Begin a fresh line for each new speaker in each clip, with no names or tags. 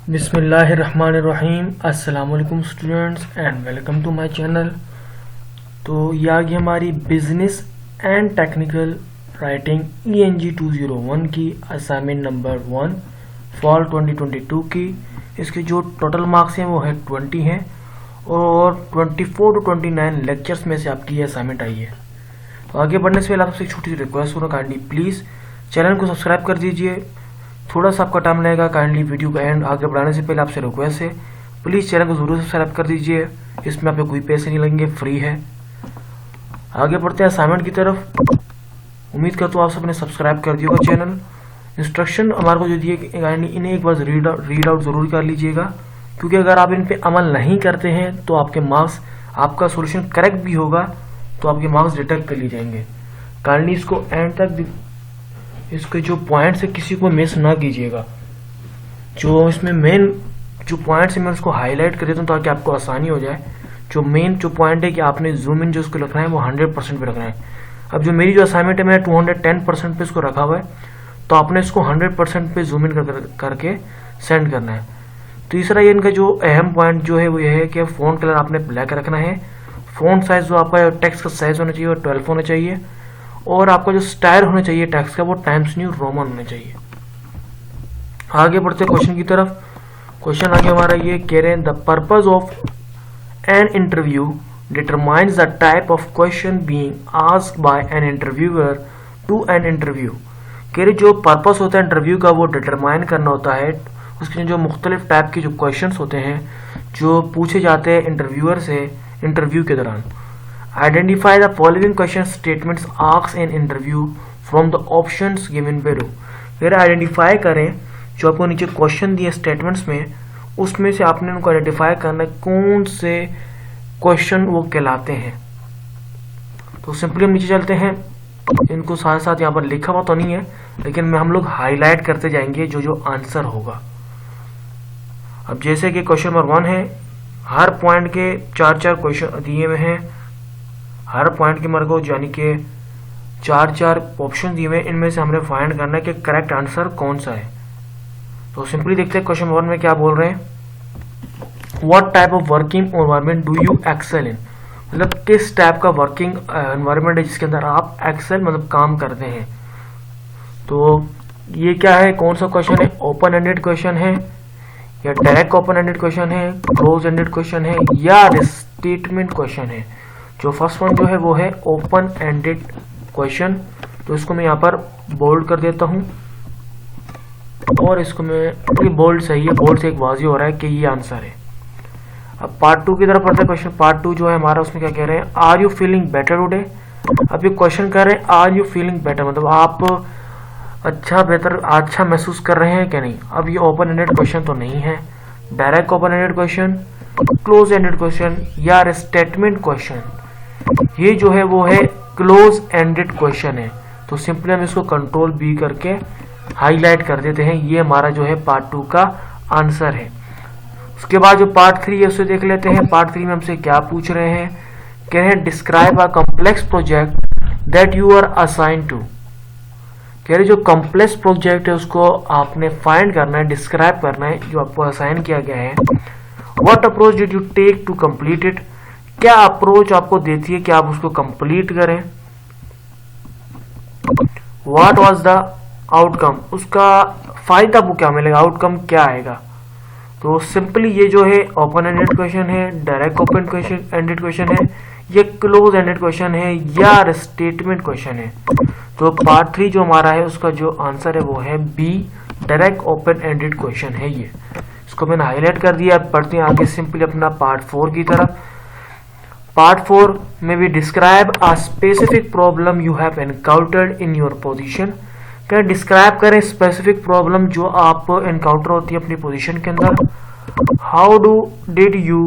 बिस्मिल्लाहिर्रहमानिर्रहीम। अस्सलाम वालेकुम students and welcome to my channel. तो ये आ गई हमारी business and technical writing ENG 201 की असाइनमेंट नंबर 1 फॉल 2022 की। इसके जो टोटल मार्क्स हैं वो है 20 हैं और 24 to 29 लेक्चर्स में से आपकी ये असाइनमेंट आई है। तो आगे बढ़ने से पहले आपसे एक छोटी सी रिक्वेस्ट हो रहा, काइंडली प्लीज़ चैनल को सब्सक्राइब कर दीजिए। थोड़ा सा आपका टाइम लगेगा, काइंडली वीडियो का एंड आगे बढ़ाने से पहले आपसे रिक्वेस्ट है प्लीज़ चैनल को जरूर सब्सक्राइब कर दीजिए। इसमें आपको कोई पैसे नहीं लगेंगे, फ्री है। आगे बढ़ते हैं असाइनमेंट की तरफ। उम्मीद करता हूँ आप सबने सब्सक्राइब कर दिया होगा चैनल। इंस्ट्रक्शन हमारे को जो दिए काइंडली इन्हें एक बार रीड आउट जरूर कर लीजिएगा, क्योंकि अगर आप इन पर अमल नहीं करते हैं तो आपके मार्क्स, आपका सोल्यूशन करेक्ट भी होगा तो आपके मार्क्स डिटेक्ट कर लिए जाएंगे। काइंडली इसको एंड तक, इसके जो पॉइंट्स है किसी को मिस ना कीजिएगा। जो इसमें मेन जो पॉइंट्स है मैं उसको हाईलाइट कर देता हूँ ताकि आपको आसानी हो जाए। जो मेन जो पॉइंट है कि आपने जूम इन जो उसको रखना है वो 100% पे रखना है। अब जो मेरी जो असाइनमेंट है मैंने 210% पे इसको रखा हुआ है, तो आपने इसको 100% पे जूम इन करके सेंड करना है। तीसरा ये इनका जो अहम पॉइंट जो है वो ये है कि फ़ॉन्ट कलर आपने ब्लैक रखना है। फ़ॉन्ट साइज जो आपका टेक्स्ट का साइज होना चाहिए वो 12 होना चाहिए, और आपका जो स्टाइल होना चाहिए टेक्स्ट का वो टाइम्स न्यू रोमन होना चाहिए। आगे बढ़ते क्वेश्चन की तरफ। क्वेश्चन आगे हमारा ये कह रहे हैं, the purpose of an interview determines the type of question being asked by an interviewer to an interview. कह रहे जो पर्पस होता है इंटरव्यू का वो डिटरमाइन करना होता है, उसके जो मुख्तलिफ टाइप के जो क्वेश्चन होते हैं जो पूछे जाते हैं इंटरव्यूअर से इंटरव्यू के दौरान। Identify the following question statements asked in interview from the options given below। फिर आइडेंटिफाई करें जो आपको नीचे क्वेश्चन दिए स्टेटमेंट्स में, उसमें से आपने उनको आइडेंटिफाई करना है कौन से क्वेश्चन वो कहलाते हैं। तो सिंपली हम नीचे चलते हैं। इनको साथ साथ यहाँ पर लिखा हुआ तो नहीं है, लेकिन हम लोग हाईलाइट करते जाएंगे जो जो आंसर होगा। अब जैसे कि क्वेश्चन नंबर 1 है, हर पॉइंट के 4 क्वेश्चन दिए हुए हैं। हर पॉइंट के मेरे को यानी कि 4 ऑप्शन दिए हुए हैं, इनमें से हमने फाइंड करना है कि करेक्ट आंसर कौन सा है। तो सिंपली देखते हैं क्वेश्चन 1 में क्या बोल रहे हैं। What type of working environment do you excel in, मतलब किस टाइप का वर्किंग एनवायरनमेंट है जिसके अंदर आप एक्सेल मतलब काम करते हैं। तो ये क्या है, कौन सा क्वेश्चन है, ओपन एंडेड क्वेश्चन है या डायरेक्ट ओपन एंडेड क्वेश्चन है, क्लोज एंडेड क्वेश्चन है या स्टेटमेंट क्वेश्चन है। जो फर्स्ट वन जो है वो है ओपन एंडेड क्वेश्चन। तो इसको मैं यहाँ पर बोल्ड कर देता हूँ और इसको मैं बोल्ड सही है, बोल्ड से एक वाज़ी हो रहा है कि ये आंसर है। अब पार्ट 2 की तरफ पढ़ते हैं। क्वेश्चन पार्ट 2 जो है हमारा, उसमें क्या कह रहे हैं, are you feeling better today. अब ये क्वेश्चन कर रहे हैं आर यू फीलिंग बेटर, मतलब आप अच्छा महसूस कर रहे हैं क्या नहीं। अब ये ओपन एंडेड क्वेश्चन तो नहीं है, direct open ended question, close ended question या स्टेटमेंट क्वेश्चन। ये जो है वो है क्लोज एंडेड क्वेश्चन है। तो सिंपली हम इसको कंट्रोल B करके हाईलाइट कर देते हैं। ये हमारा जो है पार्ट 2 का आंसर है। उसके बाद जो पार्ट 3 है उसे देख लेते हैं। पार्ट 3 में हमसे क्या पूछ रहे हैं, कह रहे हैं describe a complex project that you are assign to. कह रहे जो कॉम्प्लेक्स प्रोजेक्ट है उसको आपने फाइंड करना है, डिस्क्राइब करना है जो आपको असाइन किया गया है। What approach did you take to complete it, क्या अप्रोच आपको देती है कि आप उसको कंप्लीट करें। व्हाट वाज द आउटकम, उसका फायदा आपको क्या मिलेगा, आउटकम क्या आएगा। तो सिंपली ये जो है ओपन एंडेड क्वेश्चन है, direct open question ended question है, ये क्लोज एंडेड क्वेश्चन है या स्टेटमेंट क्वेश्चन है। तो पार्ट 3 जो हमारा है उसका जो आंसर है वो है B, direct open ended question है ये। इसको मैंने हाईलाइट कर दिया। अब बढ़ते हैं आगे सिंपली अपना पार्ट 4 की तरफ। पार्ट 4 में भी describe a specific problem you have encountered in your position. क्या डिस्क्राइब करें स्पेसिफिक प्रॉब्लम जो आप एनकाउंटर होती है अपनी पोजीशन के अंदर। How did you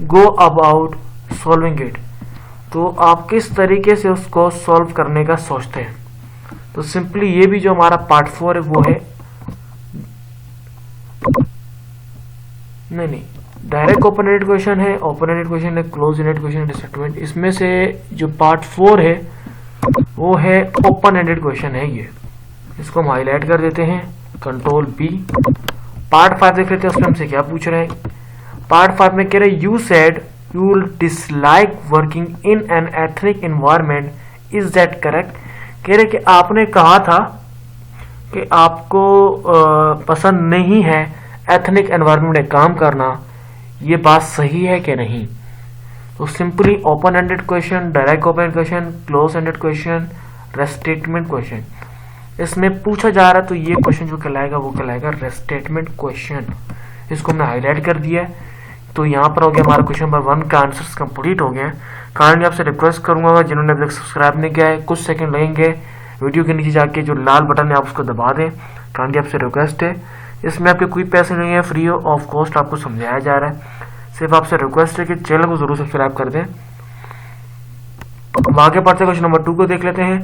go about solving it, तो आप किस तरीके से उसको सॉल्व करने का सोचते हैं। तो सिंपली ये भी जो हमारा पार्ट 4 है वो है नहीं डायरेक्ट ओपन एंडेड क्वेश्चन है, ओपन एंडेड क्वेश्चन है, क्लोज एंडेड क्वेश्चन है, स्टेटमेंट। इसमें से जो पार्ट 4 है वो है ओपन एंडेड क्वेश्चन है ये। इसको हम हाईलाइट कर देते हैं, कंट्रोल B पार्ट 5 देख लेते हैं, उसमें हमसे क्या पूछ रहे हैं। पार्ट 5 में कह रहे हैं you said you will dislike working in an ethnic environment, is that correct. कह रहे कि आपने कहा था कि आपको पसंद नहीं है एथनिक एनवायरनमेंट में काम करना, ये बात सही है कि नहीं। तो simply open ended question, direct open question, close ended question, restatement question इसमें पूछा जा रहा है। तो ये क्वेश्चन जो कहलाएगा वो कहलाएगा रेस्टेटमेंट क्वेश्चन। इसको हमने हाईलाइट कर दिया है। तो यहाँ पर हो गया हमारा क्वेश्चन नंबर 1 का आंसर्स कंप्लीट हो गया। काइंडली आपसे रिक्वेस्ट करूंगा जिन्होंने अभी तक सब्सक्राइब नहीं किया है, कुछ सेकंड लगेंगे, वीडियो के नीचे जाके जो लाल बटन है आप उसको दबा दें। काइंडली आपसे रिक्वेस्ट है, इसमें आपके कोई पैसे नहीं है, फ्री ऑफ कॉस्ट आपको समझाया जा रहा है। सिर्फ आपसे रिक्वेस्ट है कि चैनल को जरूर सब्सक्राइब कर दें। हम आगे बढ़ते क्वेश्चन नंबर 2 को देख लेते हैं।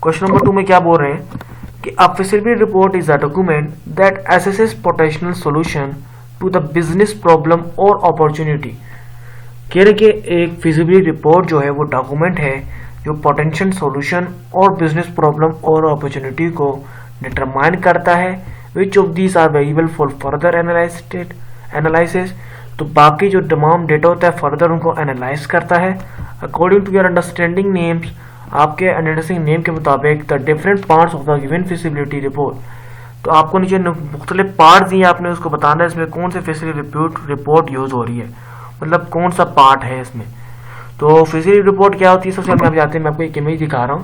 क्वेश्चन नंबर 2 में क्या बोल रहे हैं कि a feasibility report is a document that assesses potential solution to the business problem और अपॉर्चुनिटी। कह रहे कि एक फिजिबिलिटी रिपोर्ट जो है वो डॉक्यूमेंट है जो पोटेंशियल सॉल्यूशन और बिजनेस प्रॉब्लम और अपॉर्चुनिटी को डिटरमाइन करता है। Which of these are variable for further analysis. तो बाकी जो तमाम डेटा होता है फर्दर उनको एनालाइज करता है। According to your understanding names, आपके अंडरस्टैंडिंग नेम के मुताबिक the different parts of the given feasibility report. तो आपको नीचे मुख्तलिफ पार्ट दिए, आपने उसको बताना है इसमें कौन से फिजिबिलिटी रिपोर्ट यूज हो रही है, मतलब कौन सा पार्ट है इसमें। तो फिजिबिलिटी रिपोर्ट क्या होती है, सबसे पहले आप जाते हैं, मैं आपको एक इमेज दिखा रहा हूँ।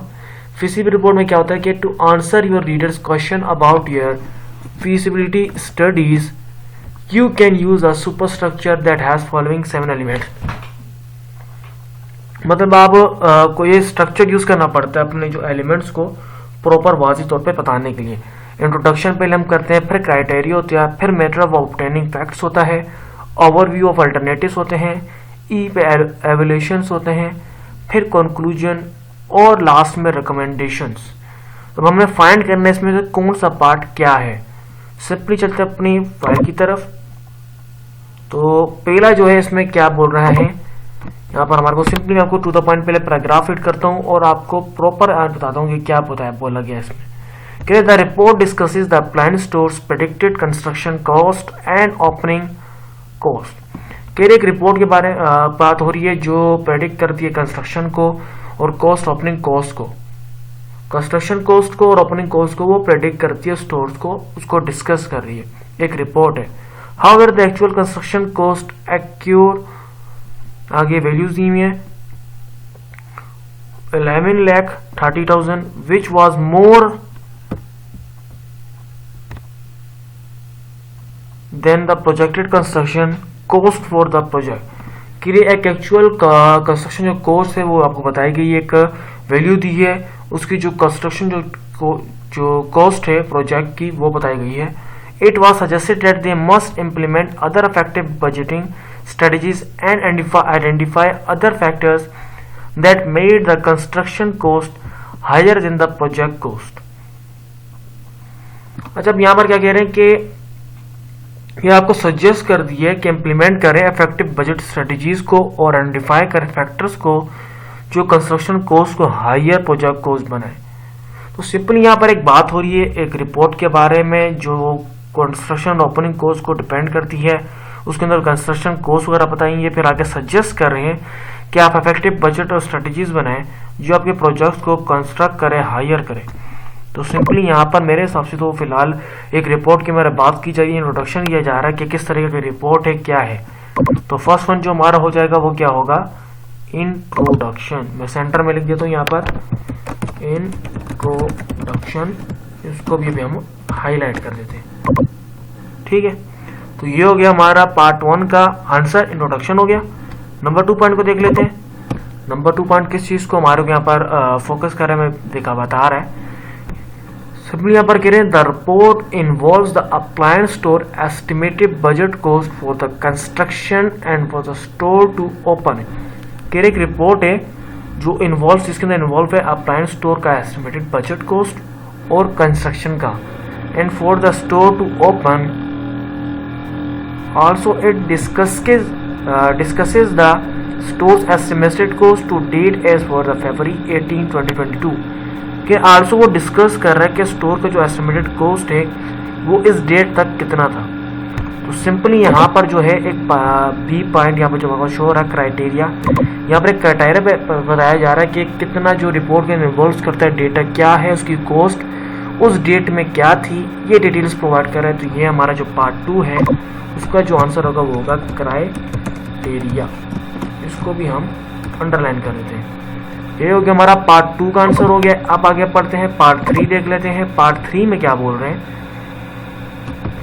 फिजिबिलिटी रिपोर्ट में क्या होता है कि to answer your readers question about your feasibility studies you can use a superstructure that has following 7 elements। मतलब आप को ये स्ट्रक्चर यूज करना पड़ता है अपने जो एलिमेंट्स को प्रॉपर वाज़ी तौर पे बताने के लिए। इंट्रोडक्शन पहले हम करते हैं, फिर क्राइटेरिया होते हैं, फिर मेथड ऑफ ऑब्टेनिंग फैक्ट्स होता है, ओवरव्यू ऑफ अल्टरनेटिव्स होते हैं, ई पे एवल्यूशंस होते हैं, फिर कंक्लूजन और लास्ट में रिकमेंडेशंस। तो हमें फाइंड करना है इसमें से कौन सा पार्ट क्या है। सिंपली चलते अपनी फाइल की तरफ। तो पहला जो है इसमें क्या बोल रहा है, यहाँ पर हमारे को सिंपली मैं आपको टू द पॉइंट पहले पैराग्राफ रीड करता हूँ और आपको प्रॉपर बताता हूँ कि क्या बोला गया इसमें। कह the report discusses the plan stores predicted construction cost and opening cost. कह एक रिपोर्ट के बारे में बात हो रही है जो प्रेडिक्ट करती है कंस्ट्रक्शन को और कॉस्ट ओपनिंग कॉस्ट को। कंस्ट्रक्शन कॉस्ट को और ओपनिंग कॉस्ट को वो प्रेडिक्ट करती है स्टोर्स को, उसको डिस्कस कर रही है, एक रिपोर्ट है। However, the actual construction cost accrued, आगे वैल्यूज दी हुई है 11,30,000 which was more than the projected construction cost for the project। कि एक एक्चुअल कंस्ट्रक्शन जो कॉस्ट है वो आपको बताई गई, एक वैल्यू दी है, उसकी जो कंस्ट्रक्शन जो कॉस्ट है प्रोजेक्ट की वो बताई गई है। It was suggested that they must implement other effective budgeting strategies and identify other factors that made the construction cost higher than the project cost। अच्छा, अब यहाँ पर क्या कह रहे हैं कि ये आपको सजेस्ट कर दिया है कि इम्प्लीमेंट करें इफेक्टिव बजट स्ट्रेटजीज को और आइडेंटिफाई करें फैक्टर्स को जो कंस्ट्रक्शन कॉस्ट को हायर प्रोजेक्ट कॉस्ट बनाए। तो सिंपली यहाँ पर एक बात हो रही है एक रिपोर्ट के बारे में जो कंस्ट्रक्शन ओपनिंग कॉस्ट को डिपेंड करती है, उसके अंदर कंस्ट्रक्शन कॉस्ट वगैरह बताएंगे। फिर आगे सजेस्ट कर रहे हैं कि आप इफेक्टिव बजट और स्ट्रेटजीज बनाएं जो आपके प्रोजेक्ट्स को कंस्ट्रक्ट करें, हायर करें। तो सिंपली यहाँ पर मेरे हिसाब से तो फिलहाल एक रिपोर्ट की मेरे बात की जा रही है, इंट्रोडक्शन किया जा रहा है कि किस तरह की रिपोर्ट है, क्या है। तो फर्स्ट वन जो हमारा हो जाएगा वो क्या होगा, इंट्रोडक्शन। मैं सेंटर में लिख देता हूँ यहाँ पर इंट्रोडक्शन, इसको भी हम हाईलाइट कर देते हैं, ठीक है। तो ये हो गया हमारा पार्ट 1 का आंसर, इंट्रोडक्शन हो गया। नंबर 2 पॉइंट को देख लेते हैं। नंबर 2 पॉइंट किस चीज को हमारे यहाँ पर फोकस कर रहे हैं, बता रहा है। सिंपली यहाँ पर कह रहे हैं the report involves the appliance store estimated budget cost for the construction and for the store to open. कह रहे एक रिपोर्ट है जो इन्वॉल्व, जिसके अंदर इन्वॉल्व है अप्लायंस स्टोर का एस्टिमेटेड बजट कॉस्ट और कंस्ट्रक्शन का, and for the store to open also it discusses the store's estimated cost to date as for the February 18, 2022 कि also वो डिस्कस कर रहा है कि स्टोर का जो एस्टिमेटेड कॉस्ट है वो इस डेट तक कितना था। तो सिंपली यहाँ पर जो है एक बी पॉइंट यहाँ पर जो शो हो रहा है क्राइटेरिया, यहाँ पर एक क्राइटेरिया बताया जा रहा है कि कितना जो रिपोर्ट के इन्वॉल्व करता है, डेटा क्या है, उसकी कॉस्ट उस डेट में क्या थी, ये डिटेल्स प्रोवाइड कर रहा है। तो ये हमारा जो पार्ट 2 है उसका जो आंसर होगा वो होगा क्राइटेरिया। इसको भी हम अंडरलाइन कर लेते हैं। ये हो गया हमारा पार्ट 2 का आंसर हो गया। अब आगे पढ़ते हैं पार्ट 3 देख लेते हैं। पार्ट 3 में क्या बोल रहे हैं?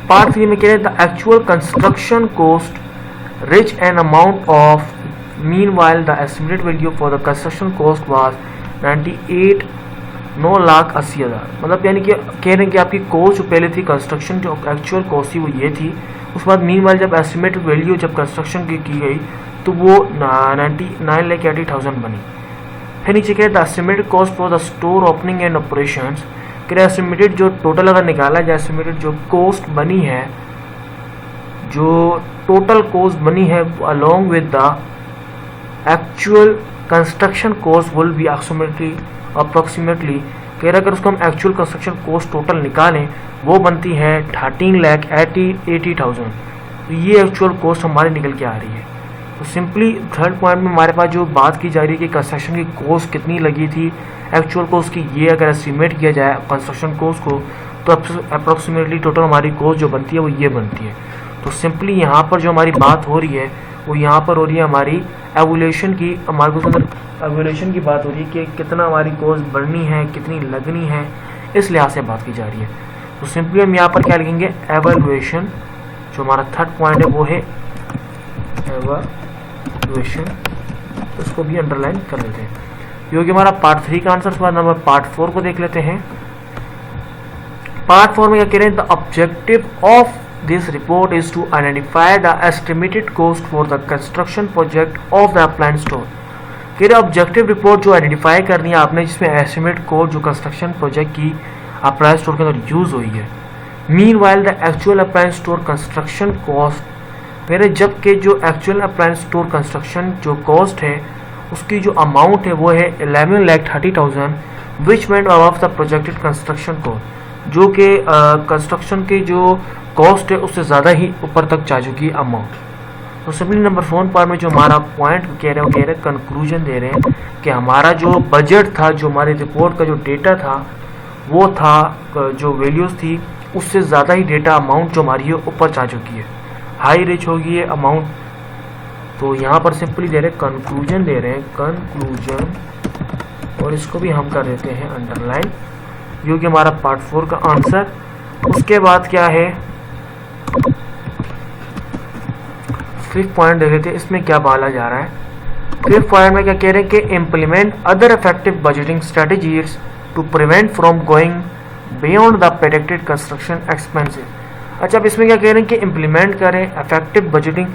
पार्ट 3 में कह रहे हैं the actual construction cost rich an amount of meanwhile the estimated value for the construction cost was 9,80,000। मतलब यानी कि कह रहे हैं कि आपकी कॉस्ट जो पहले थी कंस्ट्रक्शन जो एक्चुअल कॉस्ट थी वो ये थी, उसके बाद मीनवाइल जब एस्टिमेटेड वैल्यू जब कंस्ट्रक्शन की गई तो वो 9,80,000 बनी। फिर नीचे कह the estimated cost for the store opening and operations, कह एस्टिमेटेड जो टोटल अगर निकाला जाए एस्टिमेटेड जो कॉस्ट बनी है, जो टोटल कॉस्ट बनी है along with the actual construction cost will be approximately कह रहा अगर उसको हम एक्चुअल कंस्ट्रक्शन कॉस्ट टोटल निकालें वो बनती है 13,80,000। तो ये एक्चुअल कॉस्ट हमारी निकल के आ रही है। तो सिंपली थर्ड पॉइंट में हमारे पास जो बात की जा रही है कि कंस्ट्रक्शन की कॉस्ट कितनी लगी थी, एक्चुअल कॉस्ट की, ये अगर एस्टिमेट किया जाए कंस्ट्रक्शन कॉस्ट को तो अप्रोक्सीमेटली टोटल हमारी कॉस्ट जो बनती है वो ये बनती है। तो सिंपली यहाँ पर जो हमारी बात हो रही है वो यहाँ पर हो रही है हमारी एवोल्यूशन की, हमारे को अंदर एवोल्यूशन की बात हो रही है कि कितना हमारी कॉस्ट बढ़नी है, कितनी लगनी है, इस लिहाज से बात की जा रही है। तो सिंपली हम यहाँ पर क्या लिखेंगे? एवोल्यूशन। जो हमारा थर्ड पॉइंट है वो है एवोल्यूशन, उसको भी अंडरलाइन कर लेते हैं। ये हो गया हमारा पार्ट 3 का आंसर। उसके बाद नंबर पार्ट 4 को देख लेते हैं। पार्ट 4 में क्या कह रहे हैं? The objective of this report is to identify the estimated cost for the construction project of the appliance store। कह रहे ऑब्जेक्टिव रिपोर्ट जो आइडेंटिफाई करनी है आपने, जिसमें एस्टिमेट कोड जो कंस्ट्रक्शन प्रोजेक्ट की अप्लायंस स्टोर के अंदर यूज हुई है। Meanwhile the actual appliance store construction cost, कह रहे जबकि जो एक्चुअल अप्लायंस स्टोर कंस्ट्रक्शन जो कॉस्ट है उसकी जो अमाउंट है वो है 11,30,000 which went above the projected construction cost, जो कि कंस्ट्रक्शन की जो कॉस्ट है उससे ज़्यादा ही ऊपर तक जा चुकी है अमाउंट। तो सिंपली नंबर 4 पार्ट में जो हमारा पॉइंट कह रहे हैं वो कह रहे हैं कंक्लूजन दे रहे हैं कि हमारा जो बजट था, जो हमारे रिपोर्ट का जो डेटा था वो था जो वैल्यूज़ थी उससे ज़्यादा ही डेटा अमाउंट जो हमारी है ऊपर जा चुकी है, हाई रिच होगी है अमाउंट। तो यहाँ पर सिंपली दे रहे हैं कंक्लूजन दे रहे हैं, कंक्लूजन, और इसको भी हम कर देते हैं अंडरलाइन, जो कि हमारा पार्ट 4 का आंसर। उसके बाद क्या है? 5th पॉइंट देख लेते हैं, इसमें क्या बोला जा रहा है। 5th पॉइंट में क्या कह रहे हैं कि implement other effective budgeting strategies to prevent from going beyond the predicted construction expenses. अच्छा, अब इसमें क्या कह रहे हैं कि इम्प्लीमेंट करें इफेक्टिव बजटिंग।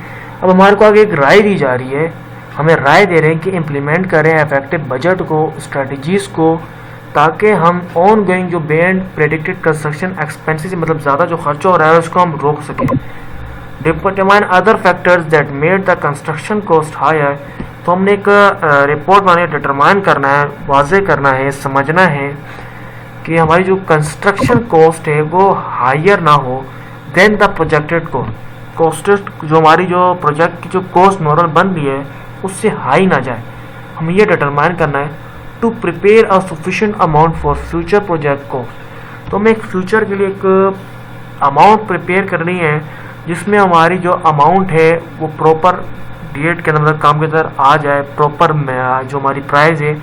अब हमारे को आगे एक राय दी जा रही है, हमें राय दे रहे हैं कि इम्प्लीमेंट करें इफेक्टिव बजट को, स्ट्रेटजीज को, ताकि हम ऑन गोइंग जो बियॉन्ड प्रेडिक्टेड कंस्ट्रक्शन एक्सपेंसेस, मतलब ज़्यादा जो खर्चा हो रहा है उसको हम रोक सकें। Determine other factors that made the construction cost higher. तो हमने एक रिपोर्ट बनाने डिटरमाइन करना है, वाजे करना है, समझना है कि हमारी जो कंस्ट्रक्शन कॉस्ट है वो हायर ना हो देन द प्रोजेक्टेड कॉस्ट, जो हमारी जो प्रोजेक्ट की जो कॉस्ट नॉर्मल बन रही है उससे हाई ना जाए, हमें ये डिटरमाइन करना है। To prepare a sufficient amount for future project cost. तो हमें एक फ्यूचर के लिए एक अमाउंट प्रिपेयर करनी है जिसमें हमारी जो अमाउंट है वो प्रॉपर डेट के अंदर काम के अंदर आ जाए, प्रॉपर जो हमारी प्राइस है,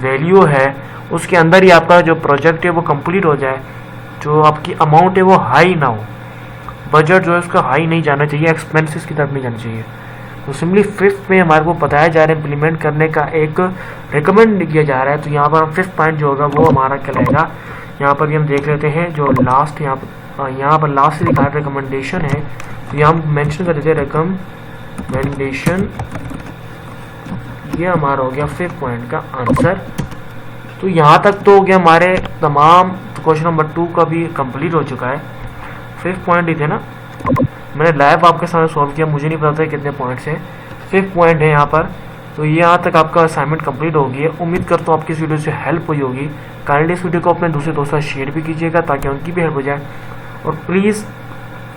वैल्यू है, उसके अंदर ही आपका जो प्रोजेक्ट है वो कंप्लीट हो जाए, जो आपकी अमाउंट है वो हाई ना हो, बजट जो है उसका हाई नहीं जाना चाहिए, एक्सपेंसेस की तरफ नहीं जाना चाहिए। तो सिंपली 5th में हमारे को बताया जा रहा है इम्प्लीमेंट करने का एक रिकमेंड किया जा रहा है। तो यहाँ पर 5th पॉइंट जो होगा वो हमारा कहलाएगा। यहाँ पर भी हम देख लेते हैं जो लास्ट यहाँ पर लास्ट लिखा है रिकमेंडेशन है, तो यहाँ हम मेंशन कर देते हैं रिकमेंडेशन। ये हमारा हो गया 5th पॉइंट का आंसर। तो यहाँ तक तो हो गया हमारे तमाम, तो क्वेश्चन नंबर 2 का भी कंप्लीट हो चुका है। 5th पॉइंट ही थे ना, मैंने लाइव आपके सामने सॉल्व किया, मुझे नहीं पता था कितने पॉइंट्स हैं। 5th पॉइंट है यहाँ पर। तो ये यहाँ तक आपका असाइनमेंट कंप्लीट हो गई है। उम्मीद करता हूँ आपकी इस वीडियो से हेल्प हुई होगी। काइंडली इस वीडियो को अपने दूसरे दोस्तों से शेयर भी कीजिएगा ताकि उनकी भी हेल्प हो जाए। और प्लीज़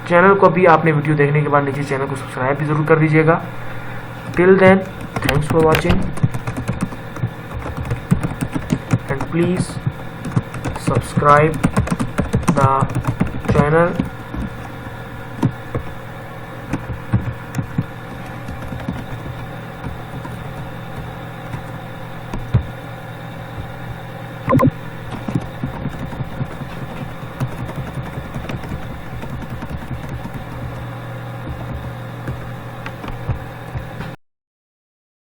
चैनल को भी आपने वीडियो देखने के बाद नीचे चैनल को सब्सक्राइब भी ज़रूर कर दीजिएगा। Till then, thanks for watching and please subscribe the channel